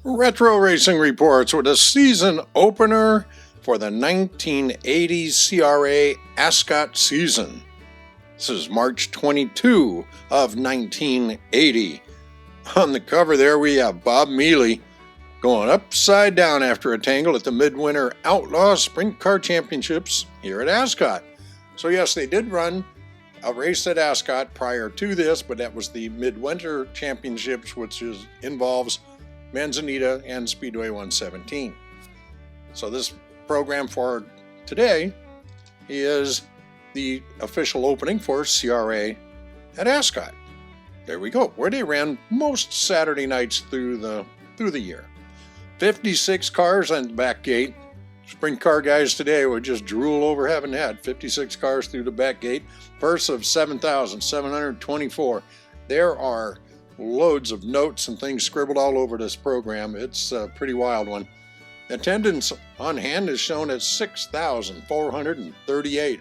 Retro Racing reports with a season opener for the 1980 CRA Ascot season. This is March 22 of 1980. On the cover there we have Bob Mealy going upside down after a tangle at the Midwinter Outlaw Sprint Car Championships here at Ascot. So yes, they did run a race at Ascot prior to this, but that was the Midwinter Championships, which involves Manzanita and Speedway 117. So this program for today is the official opening for CRA at Ascot. There we go, where they ran most Saturday nights through the year. 56 cars on the back gate. Sprint car guys today would just drool over having that. 56 cars through the back gate. Purse of $7,724. There are loads of notes and things scribbled all over this program. It's a pretty wild one. Attendance on hand is shown at 6,438.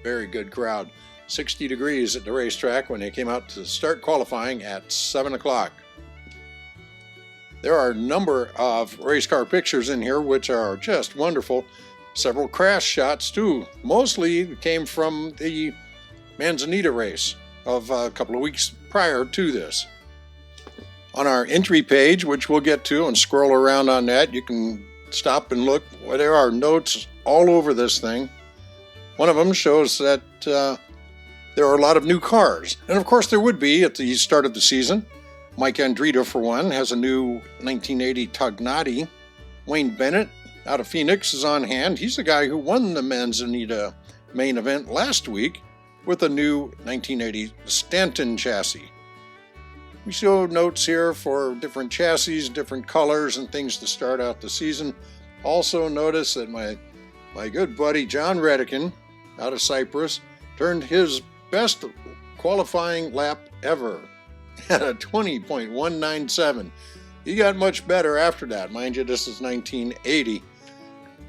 Very good crowd. 60 degrees at the racetrack when they came out to start qualifying at 7 o'clock. There are a number of race car pictures in here which are just wonderful. Several crash shots too. Mostly came from the Manzanita race of a couple of weeks prior to this. On our entry page, which we'll get to and scroll around on that, you can stop and look. There are notes all over this thing. One of them shows that there are a lot of new cars. And of course there would be at the start of the season. Mike Andretta, for one, has a new 1980 Tognati. Wayne Bennett, out of Phoenix, is on hand. He's the guy who won the Manzanita main event last week with a new 1980 Stanton chassis. We show notes here for different chassis, different colors, and things to start out the season. Also notice that my good buddy John Redican, out of Cyprus, turned his best qualifying lap ever at a 20.197. He got much better after that. Mind you, this is 1980.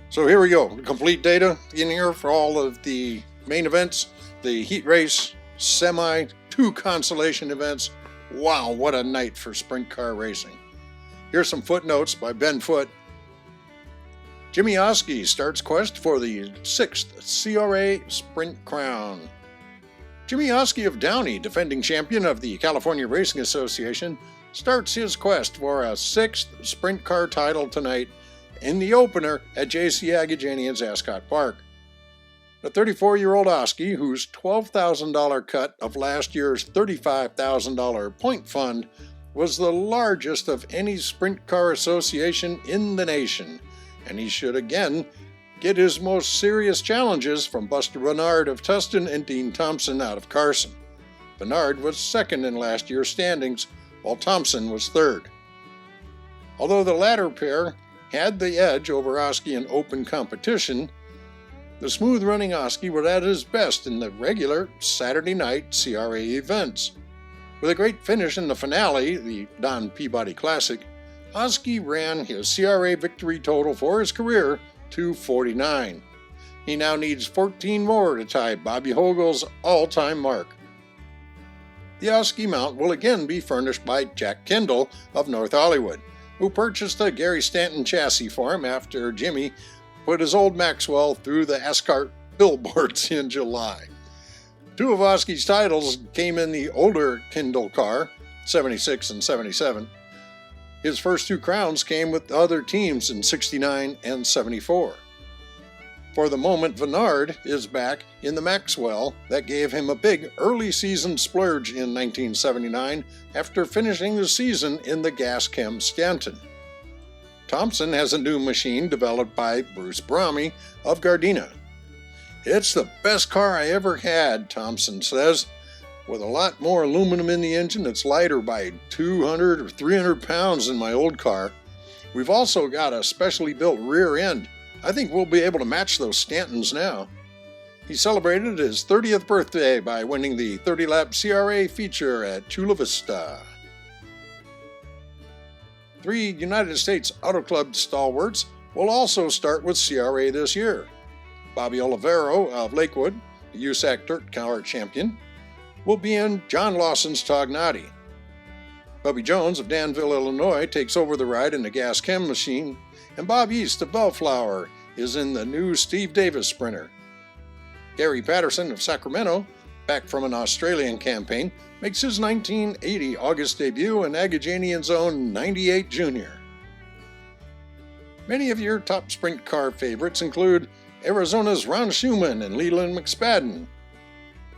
So here we go. Complete data in here for all of the main events, the heat race, semi, 2 consolation events. Wow, what a night for sprint car racing. Here's some footnotes by Ben Foote. Jimmy Oski starts quest for the 6th CRA Sprint Crown. Jimmy Oski of Downey, defending champion of the California Racing Association, starts his quest for a 6th sprint car title tonight in the opener at J.C. Agajanian's Ascot Park. The 34-year-old Oski, whose $12,000 cut of last year's $35,000 point fund was the largest of any sprint car association in the nation, and he should again get his most serious challenges from Buster Bernard of Tustin and Dean Thompson out of Carson. Bernard was second in last year's standings, while Thompson was third. Although the latter pair had the edge over Oski in open competition, the smooth-running Oski was at his best in the regular Saturday night CRA events. With a great finish in the finale, the Don Peabody Classic, Oski ran his CRA victory total for his career to 49. He now needs 14 more to tie Bobby Hogel's all-time mark. The Oski mount will again be furnished by Jack Kendall of North Hollywood, who purchased a Gary Stanton chassis for him after Jimmy put his old Maxwell through the Ascot billboards in July. 2 of Oski's titles came in the older Kendall car, 76 and 77. His first 2 crowns came with other teams in 69 and 74. For the moment, Bernard is back in the Maxwell that gave him a big early season splurge in 1979 after finishing the season in the Gas Chem Stanton. Thompson has a new machine developed by Bruce Brahmy of Gardena. It's the best car I ever had, Thompson says. With a lot more aluminum in the engine, it's lighter by 200 or 300 pounds than my old car. We've also got a specially built rear end. I think we'll be able to match those Stantons now. He celebrated his 30th birthday by winning the 30-lap CRA feature at Chula Vista. 3 United States Auto Club stalwarts will also start with CRA this year. Bobby Olivero of Lakewood, the USAC Dirt Car champion, will be in John Lawson's Tognati. Bubby Jones of Danville, Illinois takes over the ride in the gas chem machine, and Bob East of Bellflower is in the new Steve Davis Sprinter. Gary Patterson of Sacramento, back from an Australian campaign, makes his 1980 August debut in Agajanian's own 98 Junior. Many of your top sprint car favorites include Arizona's Ron Schumann and Leland McSpadden,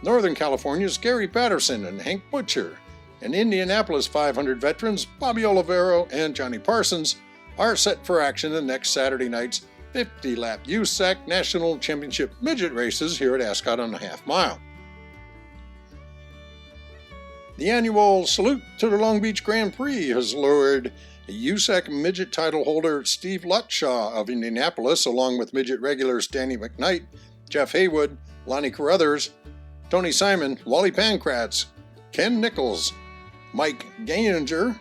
Northern California's Gary Patterson and Hank Butcher, and Indianapolis 500 veterans Bobby Olivero and Johnny Parsons are set for action in next Saturday night's 50-lap USAC National Championship midget races here at Ascot on the half mile. The annual Salute to the Long Beach Grand Prix has lured USAC midget title holder Steve Lutshaw of Indianapolis, along with midget regulars Danny McKnight, Jeff Haywood, Lonnie Carruthers, Tony Simon, Wally Pankratz, Ken Nichols, Mike Gaininger,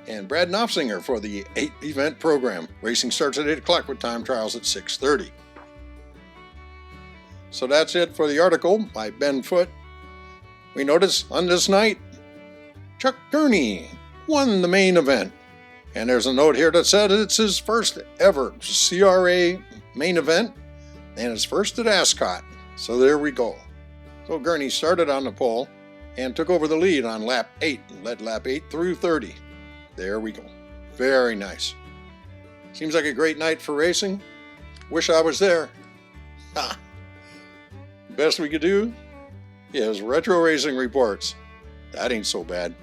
and Brad Knopfsinger for the 8-event program. Racing starts at 8 o'clock with time trials at 6:30. So that's it for the article by Ben Foote. We notice on this night, Chuck Gurney won the main event. And there's a note here that said it's his first ever CRA main event and his first at Ascot. So there we go. So Gurney started on the pole and took over the lead on lap 8, led lap 8 through 30. There we go. Very nice. Seems like a great night for racing. Wish I was there. Ha! Best we could do is retro racing reports. That ain't so bad.